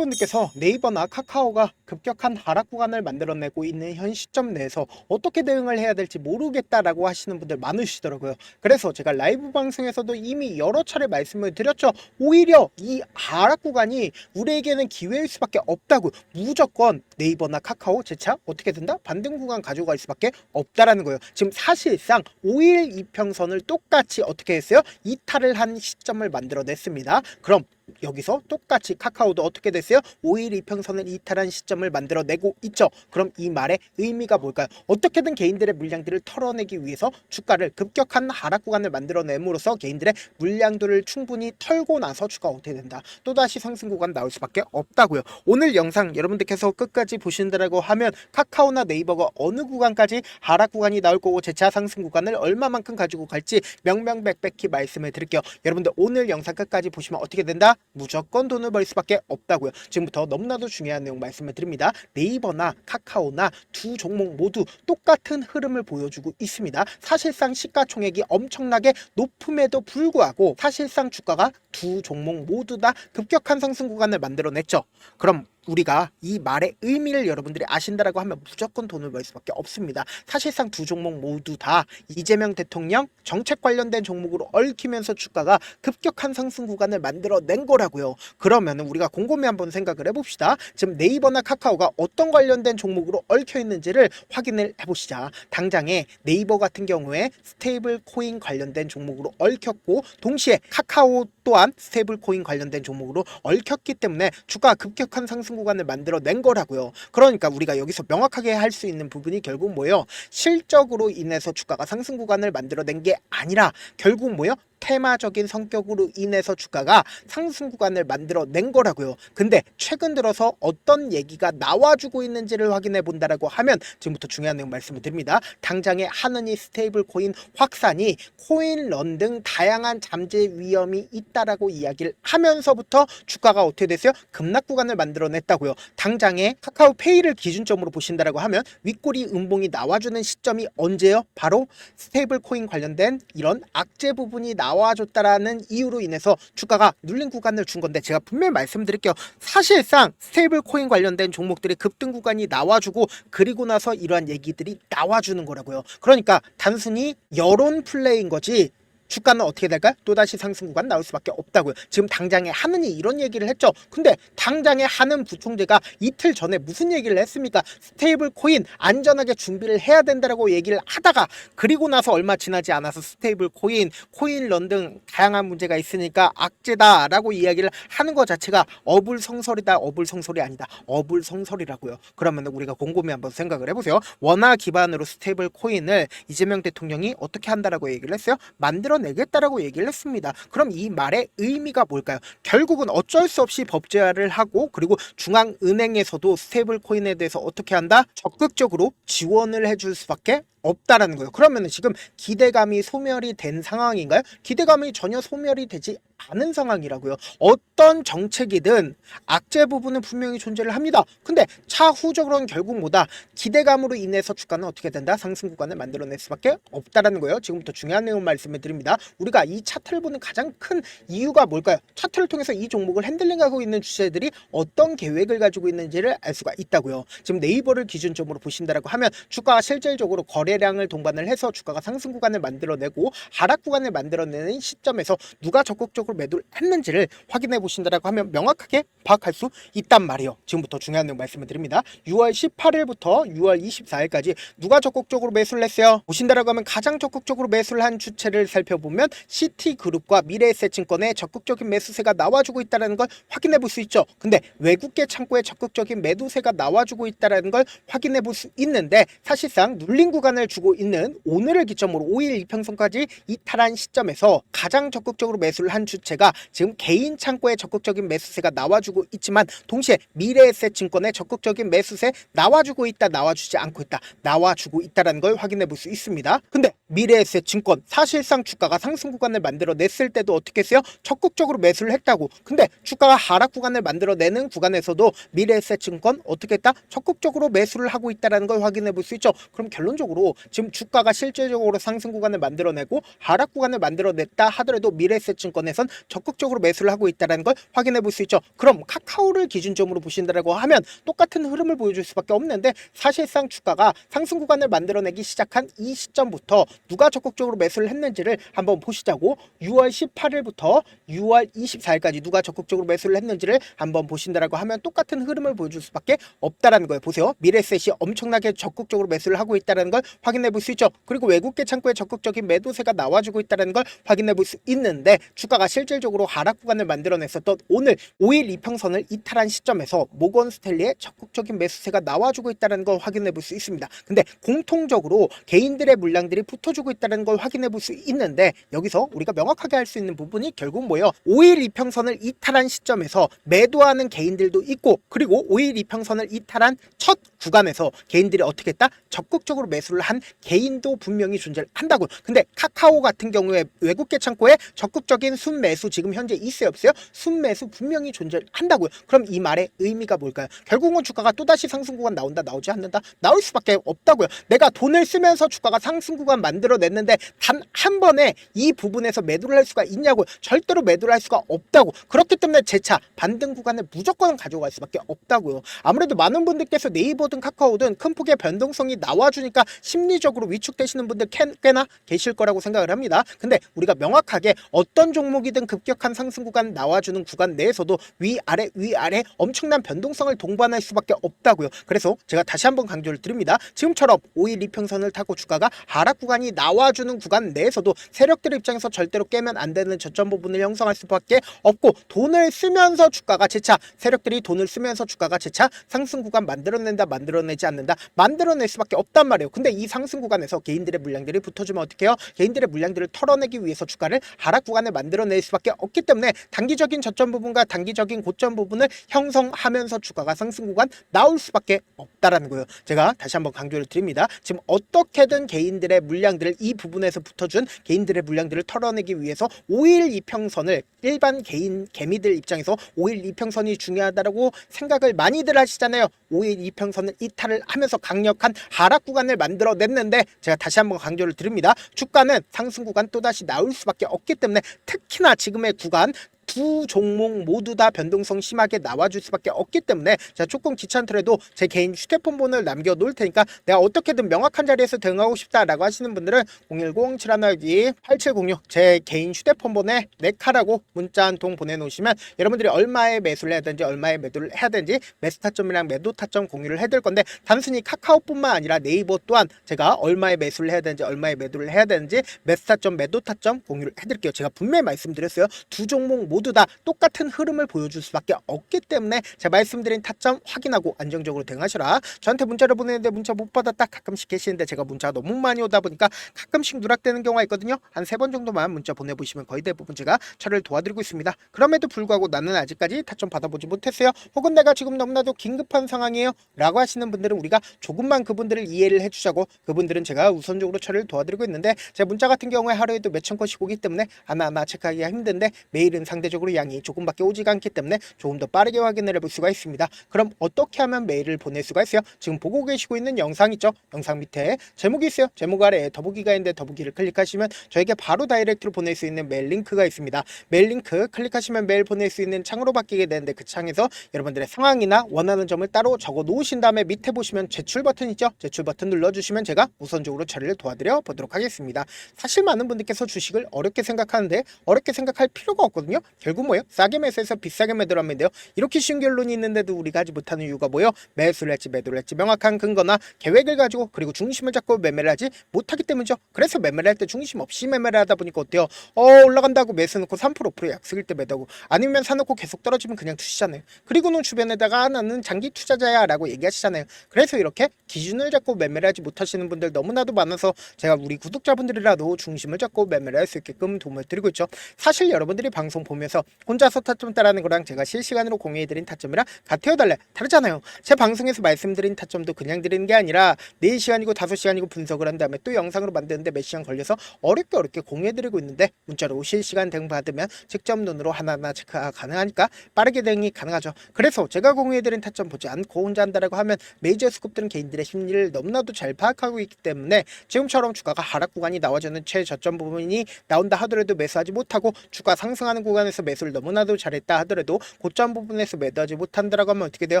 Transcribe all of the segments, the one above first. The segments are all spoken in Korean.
분들께서 네이버나 카카오가 급격한 하락 구간을 만들어내고 있는 현 시점 내에서 어떻게 대응을 해야 될지 모르겠다라고 하시는 분들 많으시더라고요. 그래서 제가 라이브 방송에서도 이미 여러 차례 말씀을 드렸죠. 오히려 이 하락 구간이 우리에게는 기회일 수밖에 없다고. 무조건 네이버나 카카오 재차 어떻게 된다? 반등 구간 가져갈 수밖에 없다라는 거예요. 지금 사실상 5일 이평선을 똑같이 어떻게 했어요? 이탈을 한 시점을 만들어냈습니다. 그럼 여기서 똑같이 카카오도 어떻게 됐어요? 5일 이평선을 이탈한 시점을 만들어내고 있죠. 그럼 이 말의 의미가 뭘까요? 어떻게든 개인들의 물량들을 털어내기 위해서 주가를 급격한 하락 구간을 만들어냄으로써 개인들의 물량들을 충분히 털고 나서 주가가 어떻게 된다? 또다시 상승 구간 나올 수밖에 없다고요. 오늘 영상 여러분들께서 끝까지 보신다라고 하면 카카오나 네이버가 어느 구간까지 하락 구간이 나올 거고 재차 상승 구간을 얼마만큼 가지고 갈지 명명백백히 말씀을 드릴게요. 여러분들 오늘 영상 끝까지 보시면 어떻게 된다? 무조건 돈을 벌 수밖에 없다고요. 지금부터 너무나도 중요한 내용 말씀을 드립니다. 네이버나 카카오나 두 종목 모두 똑같은 흐름을 보여주고 있습니다. 사실상 시가총액이 엄청나게 높음에도 불구하고 사실상 주가가 두 종목 모두 다 급격한 상승 구간을 만들어냈죠. 그럼 우리가 이 말의 의미를 여러분들이 아신다라고 하면 무조건 돈을 벌 수밖에 없습니다. 사실상 두 종목 모두 다 이재명 대통령 정책 관련된 종목으로 얽히면서 주가가 급격한 상승 구간을 만들어낸 거라고요. 그러면 우리가 곰곰이 한번 생각을 해봅시다. 지금 네이버나 카카오가 어떤 관련된 종목으로 얽혀 있는지를 확인을 해보시자. 당장에 네이버 같은 경우에 스테이블 코인 관련된 종목으로 얽혔고 동시에 카카오 또한 스테이블 코인 관련된 종목으로 얽혔기 때문에 주가가 급격한 상승 구간을 만들어낸 거라고요. 그러니까 우리가 여기서 명확하게 할 수 있는 부분이 결국 뭐예요? 실적으로 인해서 주가가 상승 구간을 만들어낸 게 아니라 결국 뭐예요? 테마적인 성격으로 인해서 주가가 상승 구간을 만들어낸 거라고요. 근데 최근 들어서 어떤 얘기가 나와주고 있는지를 확인해 본다라고 하면 지금부터 중요한 내용 말씀을 드립니다. 당장에 하느니 스테이블 코인 확산이 코인런 등 다양한 잠재 위험이 있다라고 이야기를 하면서부터 주가가 어떻게 됐어요? 급락 구간을 만들어냈다고요. 당장에 카카오페이를 기준점으로 보신다라고 하면 윗꼬리 음봉이 나와주는 시점이 언제요? 바로 스테이블 코인 관련된 이런 악재 부분이 나와줬다라는 이유로 인해서 주가가 눌린 구간을 준 건데 제가 분명히 말씀드릴게요. 사실상 스테이블 코인 관련된 종목들의 급등 구간이 나와주고 그리고 나서 이러한 얘기들이 나와주는 거라고요. 그러니까 단순히 여론 플레이인 거지 주가는 어떻게 될까요? 또다시 상승 구간 나올 수밖에 없다고요. 지금 당장에 하느니 이런 얘기를 했죠. 근데 당장에 하는 부총재가 이틀 전에 무슨 얘기를 했습니까? 스테이블 코인 안전하게 준비를 해야 된다라고 얘기를 하다가 그리고 나서 얼마 지나지 않아서 스테이블 코인, 코인런 등 다양한 문제가 있으니까 악재다라고 이야기를 하는 것 자체가 어불성설이다. 어불성설이 아니다. 어불성설이라고요. 그러면 우리가 곰곰이 한번 생각을 해보세요. 원화 기반으로 스테이블 코인을 이재명 대통령이 어떻게 한다라고 얘기를 했어요? 만들어내겠다라고 얘기를 했습니다. 그럼 이 말의 의미가 뭘까요? 결국은 어쩔 수 없이 법제화를 하고 그리고 중앙은행에서도 스테이블 코인에 대해서 어떻게 한다? 적극적으로 지원을 해줄 수밖에 없다라는 거예요. 그러면 지금 기대감이 소멸이 된 상황인가요? 기대감이 전혀 소멸이 되지 않은 상황이라고요. 어떤 정책이든 악재 부분은 분명히 존재를 합니다. 근데 차후적으로는 결국 뭐다? 기대감으로 인해서 주가는 어떻게 된다? 상승 구간을 만들어낼 수밖에 없다라는 거예요. 지금부터 중요한 내용 말씀을 드립니다. 우리가 이 차트를 보는 가장 큰 이유가 뭘까요? 차트를 통해서 이 종목을 핸들링하고 있는 주체들이 어떤 계획을 가지고 있는지를 알 수가 있다고요. 지금 네이버를 기준점으로 보신다라고 하면 주가가 실질적으로 거래량을 동반을 해서 주가가 상승 구간을 만들어내고 하락 구간을 만들어내는 시점에서 누가 적극적으로 매도를 했는지를 확인해 보신다라고 하면 명확하게 파악할 수 있단 말이에요. 지금부터 중요한 내용 말씀을 드립니다. 6월 18일부터 6월 24일까지 누가 적극적으로 매수를 했어요? 보신다라고 하면 가장 적극적으로 매수를 한 주체를 살펴보면 시티그룹과 미래에셋증권의 적극적인 매수세가 나와주고 있다는 걸 확인해 볼 수 있죠. 근데 외국계 창구에 적극적인 매도세가 나와주고 있다는 걸 확인해 볼 수 있는데 사실상 눌린 구간을 주고 있는 오늘을 기점으로 5일 이평선까지 이탈한 시점에서 가장 적극적으로 매수를 한 주체가 지금 개인 창고에 적극적인 매수세가 나와주고 있지만 동시에 미래에셋증권에 적극적인 매수세 나와주고 있다 나와주지 않고 있다 나와주고 있다는 걸 확인해 볼 수 있습니다. 근데 미래에셋증권 사실상 주가가 상승 구간을 만들어냈을 때도 어떻게 했어요? 적극적으로 매수를 했다고. 근데 주가가 하락 구간을 만들어내는 구간에서도 미래에셋증권 어떻게 했다? 적극적으로 매수를 하고 있다는 걸 확인해 볼 수 있죠. 그럼 결론적으로 지금 주가가 실질적으로 상승 구간을 만들어내고 하락 구간을 만들어냈다 하더라도 미래에셋증권에선 적극적으로 매수를 하고 있다는 걸 확인해 볼 수 있죠. 그럼 카카오를 기준점으로 보신다고 하면 똑같은 흐름을 보여줄 수밖에 없는데, 사실상 주가가 상승 구간을 만들어내기 시작한 이 시점부터 누가 적극적으로 매수를 했는지를 한번 보시자고. 6월 18일부터 6월 24일까지 누가 적극적으로 매수를 했는지를 한번 보신다고 하면 똑같은 흐름을 보여줄 수밖에 없다라는 거예요. 보세요. 미래셋이 엄청나게 적극적으로 매수를 하고 있다는 걸 확인해 볼 수 있죠. 그리고 외국계 창구에 적극적인 매도세가 나와주고 있다는 걸 확인해 볼 수 있는데, 주가가 실질적으로 하락 구간을 만들어냈었던 오늘 5일 이평선을 이탈한 시점에서 모건스탠리의 적극적인 매수세가 나와주고 있다는 걸 확인해 볼 수 있습니다. 근데 공통적으로 개인들의 물량들이 붙어주고 있다는 걸 확인해 볼 수 있는데, 여기서 우리가 명확하게 할 수 있는 부분이 결국 뭐예요? 5일 이평선을 이탈한 시점에서 매도하는 개인들도 있고, 그리고 5일 이평선을 이탈한 첫 구간에서 개인들이 어떻게 했다? 적극적으로 매수를 한 개인도 분명히 존재한다고요. 근데 카카오 같은 경우에 외국계 창고에 적극적인 순매수 지금 현재 있어요, 없어요? 순매수 분명히 존재한다고요. 그럼 이 말의 의미가 뭘까요? 결국은 주가가 또다시 상승 구간 나온다, 나오지 않는다? 나올 수밖에 없다고요. 내가 돈을 쓰면서 주가가 상승 구간 만들어냈는데 단 한 번에 이 부분에서 매도를 할 수가 있냐고요. 절대로 매도를 할 수가 없다고. 그렇기 때문에 재차 반등 구간을 무조건 가져갈 수밖에 없다고요. 아무래도 많은 분들께서 네이버든 카카오든 큰 폭의 변동성이 나와주니까 심리적으로 위축되시는 분들 꽤나 계실 거라고 생각을 합니다. 근데 우리가 명확하게 어떤 종목이든 급격한 상승 구간 나와주는 구간 내에서도 위아래 엄청난 변동성을 동반할 수밖에 없다고요. 그래서 제가 다시 한번 강조를 드립니다. 지금처럼 5일 이평선을 타고 주가가 하락 구간이 나와주는 구간 내에서도 세력들 입장에서 절대로 깨면 안 되는 저점 부분을 형성할 수밖에 없고, 돈을 쓰면서 주가가 재차 세력들이 돈을 쓰면서 주가가 재차 상승 구간 만들어낸다, 만들어내지 않는다, 만들어낼 수밖에 없단 말이에요. 근데 이 상승 구간에서 개인들의 물량들이 붙어주면 어떻게 해요? 개인들의 물량들을 털어내기 위해서 주가를 하락 구간에 만들어낼 수밖에 없기 때문에 단기적인 저점 부분과 단기적인 고점 부분을 형성하면서 주가가 상승 구간 나올 수밖에 없다라는 거예요. 제가 다시 한번 강조를 드립니다. 지금 어떻게든 개인들의 물량들을 이 부분에서 붙어준 개인들의 물량들을 털어내기 위해서 5일 이평선을, 일반 개인 개미들 입장에서 5일 이평선이 중요하다고 생각을 많이들 하시잖아요. 5일 이평선을 이탈을 하면서 강력한 하락 구간을 만들어냈는데, 제가 다시 한번 강조를 드립니다. 주가는 상승 구간 또다시 나올 수밖에 없기 때문에, 특히나 지금의 구간 두 종목 모두 다 변동성 심하게 나와줄 수밖에 없기 때문에 제가 조금 귀찮더라도 제 개인 휴대폰 번호를 남겨놓을 테니까 내가 어떻게든 명확한 자리에서 대응하고 싶다라고 하시는 분들은 010-712-8706 제 개인 휴대폰 번호에 네카라고 문자 한 통 보내놓으시면 여러분들이 얼마에 매수를 해야 되는지, 얼마에 매도를 해야 되는지 매수 타점이랑 매도 타점 공유를 해드릴 건데, 단순히 카카오뿐만 아니라 네이버 또한 제가 얼마에 매수를 해야 되는지, 얼마에 매도를 해야 되는지 매수 타점, 매도 타점 공유를 해드릴게요. 제가 분명히 말씀드렸어요. 두 종목 모두 다 똑같은 흐름을 보여줄 수밖에 없기 때문에 제가 말씀드린 타점 확인하고 안정적으로 대응하셔라. 저한테 문자를 보내는데 문자 못 받았다 가끔씩 계시는데, 제가 문자가 너무 많이 오다 보니까 가끔씩 누락되는 경우가 있거든요. 한 3번 정도만 문자 보내보시면 거의 대부분 제가 처리를 도와드리고 있습니다. 그럼에도 불구하고 나는 아직까지 타점 받아보지 못했어요, 혹은 내가 지금 너무나도 긴급한 상황이에요 라고 하시는 분들은 우리가 조금만 그분들을 이해를 해주자고, 그분들은 제가 우선적으로 처리를 도와드리고 있는데, 제 문자 같은 경우에 하루에도 몇천 건씩 오기 때문에 하나하나 체크하기가 힘든데, 메일은 상대적으로 양이 조금밖에 오지가 않기 때문에 조금 더 빠르게 확인을 해볼 수가 있습니다. 그럼 어떻게 하면 메일을 보낼 수가 있어요? 지금 보고 계시고 있는 영상 있죠? 영상 밑에 제목이 있어요. 제목 아래에 더보기가 있는데 더보기를 클릭하시면 저에게 바로 다이렉트로 보낼 수 있는 메일 링크가 있습니다. 메일 링크 클릭하시면 메일 보낼 수 있는 창으로 바뀌게 되는데, 그 창에서 여러분들의 상황이나 원하는 점을 따로 적어 놓으신 다음에 밑에 보시면 제출 버튼 있죠? 제출 버튼 눌러주시면 제가 우선적으로 처리를 도와드려 보도록 하겠습니다. 사실 많은 분들께서 주식을 어렵게 생각하는데, 어렵게 생각할 필요가 없거든요. 결국 뭐예요? 싸게 매수해서 비싸게 매도를 하면 돼요. 이렇게 쉬운 결론이 있는데도 우리가 하지 못하는 이유가 뭐예요? 매수를 할지 매도를 할지 명확한 근거나 계획을 가지고, 그리고 중심을 잡고 매매를 하지 못하기 때문이죠. 그래서 매매를 할 때 중심 없이 매매를 하다 보니까 어때요? 올라간다고 매수 넣고 3% 5% 약속일 때 매도하고, 아니면 사놓고 계속 떨어지면 그냥 투시잖아요. 그리고는 주변에다가 나는 장기 투자자야 라고 얘기하시잖아요. 그래서 이렇게 기준을 잡고 매매를 하지 못하시는 분들 너무나도 많아서 제가 우리 구독자분들이라도 중심을 잡고 매매를 할 수 있게끔 도움을 드리고 있죠. 사실 여러분들이 방송 보면 보면서 혼자서 타점 따라하는 거랑 제가 실시간으로 공유해드린 타점이랑 같아요 달라요? 다르잖아요. 제 방송에서 말씀드린 타점도 그냥 드리는 게 아니라 4시간이고 5시간이고 분석을 한 다음에 또 영상으로 만드는데 몇 시간 걸려서 어렵게 공유해드리고 있는데 문자로 실시간 대응 받으면 직접 눈으로 하나하나 체크가 가능하니까 빠르게 대응이 가능하죠. 그래서 제가 공유해드린 타점 보지 않고 혼자 한다라고 하면 메이저 스쿱들은 개인들의 심리를 너무나도 잘 파악하고 있기 때문에 지금처럼 주가가 하락 구간이 나와주는 최저점 부분이 나온다 하더라도 매수하지 못하고 주가 상승하는 구간에서 매수를 너무나도 잘했다 하더라도 고점 부분에서 매도하지 못한다라고 하면 어떻게 돼요?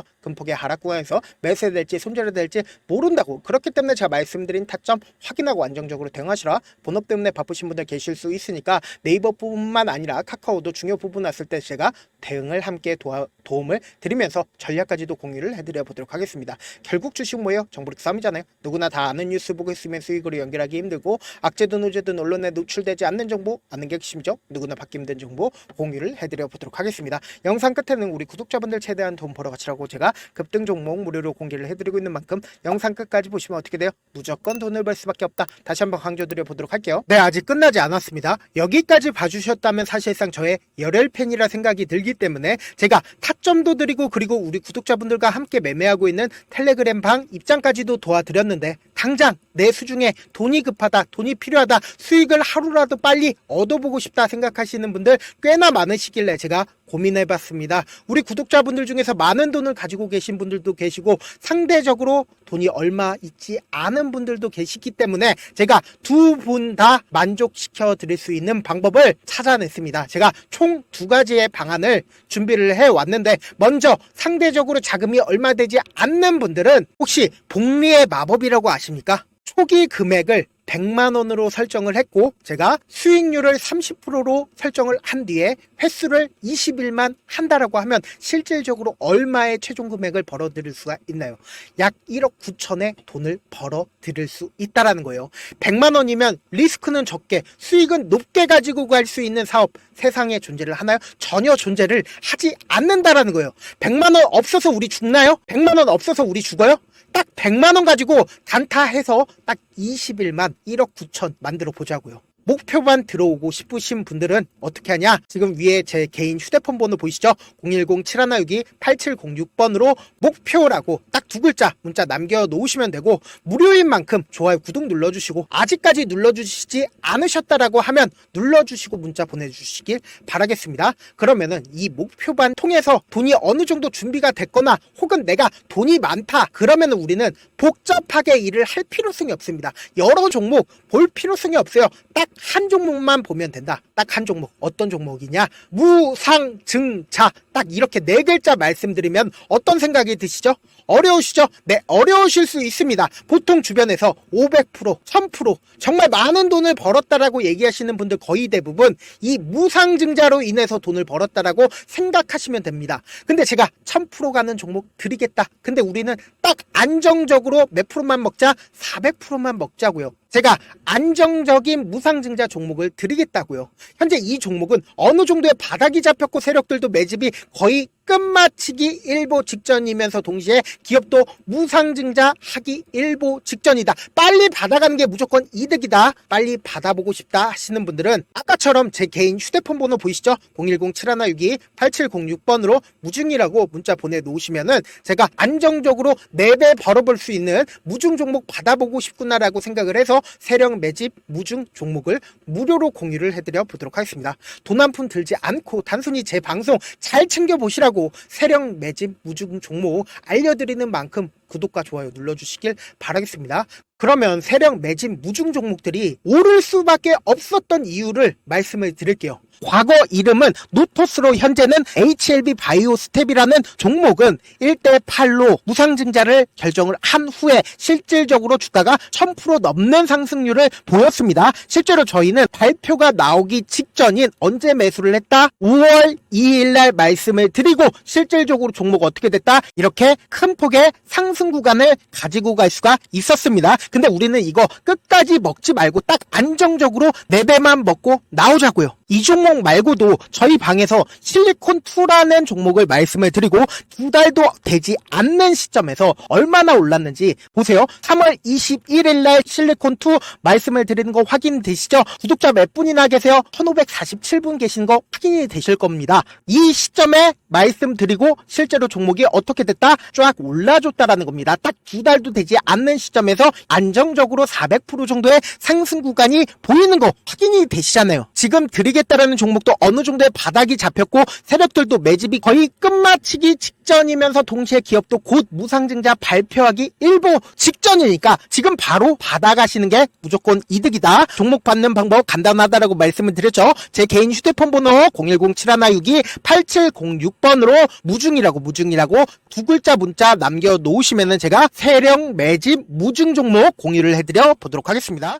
금폭의 하락 구간에서 매수해야 될지 손절해야 될지 모른다고. 그렇기 때문에 제가 말씀드린 타점 확인하고 안정적으로 대응하시라. 본업 때문에 바쁘신 분들 계실 수 있으니까 네이버 부분만 아니라 카카오도 중요 부분 왔을 때 제가 대응을 함께 도움을 드리면서 전략까지도 공유를 해드려 보도록 하겠습니다. 결국 주식 뭐예요? 정보력 싸움이잖아요. 누구나 다 아는 뉴스 보고 있으면 수익으로 연결하기 힘들고 악재든 호재든 언론에 노출되지 않는 정보 아는 게 핵심이죠. 누구나 받기 힘든 정보 공유를 해드려 보도록 하겠습니다. 영상 끝에는 우리 구독자분들 최대한 돈 벌어 가시라고 제가 급등 종목 무료로 공개를 해드리고 있는 만큼 영상 끝까지 보시면 어떻게 돼요? 무조건 돈을 벌 수밖에 없다. 다시 한번 강조드려 보도록 할게요. 네, 아직 끝나지 않았습니다. 여기까지 봐주셨다면 사실상 저의 열혈 팬이라 생각이 들기 때문에 제가 타점도 드리고 그리고 우리 구독자분들과 함께 매매하고 있는 텔레그램 방 입장까지도 도와드렸는데 당장 내 수중에 돈이 급하다, 돈이 필요하다, 수익을 하루라도 빨리 얻어보고 싶다 생각하시는 분들 꽤나 많으시길래 제가 고민해봤습니다. 우리 구독자분들 중에서 많은 돈을 가지고 계신 분들도 계시고 상대적으로 돈이 얼마 있지 않은 분들도 계시기 때문에 제가 두 분 다 만족시켜 드릴 수 있는 방법을 찾아냈습니다. 제가 총 2가지의 방안을 준비를 해왔는데 먼저 상대적으로 자금이 얼마 되지 않는 분들은 혹시 복리의 마법이라고 아십니까? 초기 금액을 100만원으로 설정을 했고 제가 수익률을 30%로 설정을 한 뒤에 횟수를 20일만 한다라고 하면 실질적으로 얼마의 최종 금액을 벌어들일 수가 있나요? 약 1억 9천의 돈을 벌어들일 수 있다라는 거예요. 100만원이면 리스크는 적게 수익은 높게 가지고 갈 수 있는 사업 세상에 존재를 하나요? 전혀 존재를 하지 않는다라는 거예요. 100만원 없어서 우리 죽나요? 100만원 없어서 우리 죽어요? 딱 100만원 가지고 단타해서 딱 20일만 1억 9천 만들어 보자고요. 목표만 들어오고 싶으신 분들은 어떻게 하냐? 지금 위에 제 개인 휴대폰 번호 보이시죠? 010-7162-8706번으로 목표라고 딱 2글자 문자 남겨놓으시면 되고 무료인 만큼 좋아요 구독 눌러주시고 아직까지 눌러주시지 않으셨다라고 하면 눌러주시고 문자 보내주시길 바라겠습니다. 그러면은 이 목표반 통해서 돈이 어느 정도 준비가 됐거나 혹은 내가 돈이 많다 그러면은 우리는 복잡하게 일을 할 필요성이 없습니다. 여러 종목 볼 필요성이 없어요. 딱 한 종목만 보면 된다. 딱 한 종목. 어떤 종목이냐? 무상증자. 딱 이렇게 4글자 말씀드리면 어떤 생각이 드시죠? 어려우시죠? 네, 어려우실 수 있습니다. 보통 주변에서 500%, 1000% 정말 많은 돈을 벌었다라고 얘기하시는 분들 거의 대부분 이 무상증자로 인해서 돈을 벌었다라고 생각하시면 됩니다. 근데 제가 1000% 가는 종목 드리겠다. 근데 우리는 딱 안정적으로 몇 프로만 먹자? 400%만 먹자고요. 제가 안정적인 무상증자 종목을 드리겠다고요. 현재 이 종목은 어느 정도의 바닥이 잡혔고 세력들도 매집이 거의 끝마치기 일보 직전이면서 동시에 기업도 무상증자 하기 일보 직전이다. 빨리 받아가는 게 무조건 이득이다. 빨리 받아보고 싶다 하시는 분들은 아까처럼 제 개인 휴대폰 번호 보이시죠? 010-7162-8706번으로 무중이라고 문자 보내놓으시면은 제가 안정적으로 4배 벌어볼 수 있는 무중 종목 받아보고 싶구나라고 생각을 해서 세력 매집 무중 종목을 무료로 공유를 해드려 보도록 하겠습니다. 돈 한 푼 들지 않고 단순히 제 방송 잘 챙겨보시라고 세력 매집 무중 종목 알려드리는 만큼 구독과 좋아요 눌러주시길 바라겠습니다. 그러면 세력 매집 무중 종목들이 오를 수밖에 없었던 이유를 말씀을 드릴게요. 과거 이름은 노토스로 현재는 HLB 바이오스텝이라는 종목은 1대8로 무상증자를 결정을 한 후에 실질적으로 주가가 1000% 넘는 상승률을 보였습니다. 실제로 저희는 발표가 나오기 직전인 언제 매수를 했다? 5월 2일날 말씀을 드리고 실질적으로 종목 어떻게 됐다? 이렇게 큰 폭의 상승 구간을 가지고 갈 수가 있었습니다. 근데 우리는 이거 끝까지 먹지 말고 딱 안정적으로 4배만 먹고 나오자고요. 이 종목 말고도 저희 방에서 실리콘2라는 종목을 말씀을 드리고 2달도 되지 않는 시점에서 얼마나 올랐는지 보세요. 3월 21일 날 실리콘2 말씀을 드리는 거 확인되시죠? 구독자 몇 분이나 계세요? 1547분 계신 거 확인이 되실 겁니다. 이 시점에 말씀드리고 실제로 종목이 어떻게 됐다? 쫙 올라줬다라는 겁니다. 딱 2달도 되지 않는 시점에서 안정적으로 400% 정도의 상승 구간이 보이는 거 확인이 되시잖아요. 지금 드리겠다라는 종목도 어느 정도의 바닥이 잡혔고 세력들도 매집이 거의 끝마치기 직전이면서 동시에 기업도 곧 무상증자 발표하기 일보 직전이니까 지금 바로 받아가시는 게 무조건 이득이다. 종목 받는 방법 간단하다라고 말씀을 드렸죠. 제 개인 휴대폰 번호 010-7162-8706번으로 무중이라고 두 글자 문자 남겨놓으시면은 제가 세력 매집 무중 종목 공유를 해드려 보도록 하겠습니다.